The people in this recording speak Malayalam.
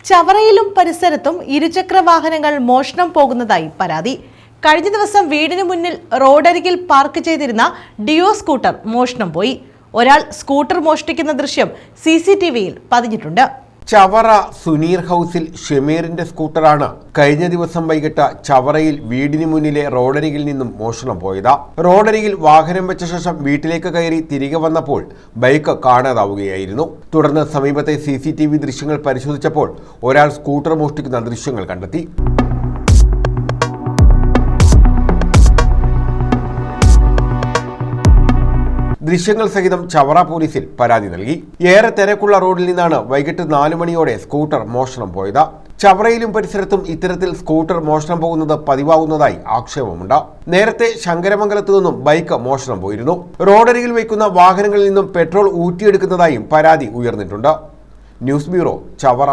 ചവറയിലും പരിസരത്തും ഇരുചക്ര വാഹനങ്ങൾ മോഷണം പോകുന്നതായി പരാതി. കഴിഞ്ഞ ദിവസം വീടിന് മുന്നിൽ റോഡരികിൽ പാർക്ക് ചെയ്തിരുന്ന ഡിയോ സ്കൂട്ടർ മോഷണം പോയി. ഒരാൾ സ്കൂട്ടർ മോഷ്ടിക്കുന്ന ദൃശ്യം CCTVയിൽ പതിഞ്ഞിട്ടുണ്ട്. ചവറ സുനീർ ഹൗസിൽ ഷമീറിന്റെ സ്കൂട്ടറാണ് കഴിഞ്ഞ ദിവസം വൈകിട്ട് ചവറയിൽ വീടിന് മുന്നിലെ റോഡരികിൽ നിന്നും മോഷണം പോയത്. റോഡരികിൽ വാഹനം വെച്ച ശേഷം വീട്ടിലേക്ക് കയറി തിരികെ വന്നപ്പോൾ ബൈക്ക് കാണാതാവുകയായിരുന്നു. തുടർന്ന് സമീപത്തെ CCTV ദൃശ്യങ്ങൾ പരിശോധിച്ചപ്പോൾ ഒരാൾ സ്കൂട്ടർ മോഷ്ടിക്കുന്ന ദൃശ്യങ്ങൾ കണ്ടെത്തി. ദൃശ്യങ്ങൾ സഹിതം ചവറ പോലീസിൽ പരാതി നൽകി. ഏറെ തിരക്കുള്ള റോഡിൽ നിന്നാണ് വൈകിട്ട് 4 മണിയോടെ സ്കൂട്ടർ മോഷണം പോയത്. ചവറയിലും പരിസരത്തും ഇത്തരത്തിൽ സ്കൂട്ടർ മോഷണം പോകുന്നത് പതിവാകുന്നതായി ആക്ഷേപമുണ്ട്. നേരത്തെ ശങ്കരമംഗലത്തു നിന്നും ബൈക്ക് മോഷണം പോയിരുന്നു. റോഡരികിൽ വയ്ക്കുന്ന വാഹനങ്ങളിൽ നിന്നും പെട്രോൾ ഊറ്റിയെടുക്കുന്നതായും പരാതി ഉയർന്നിട്ടുണ്ട്. News bureau, Chavara.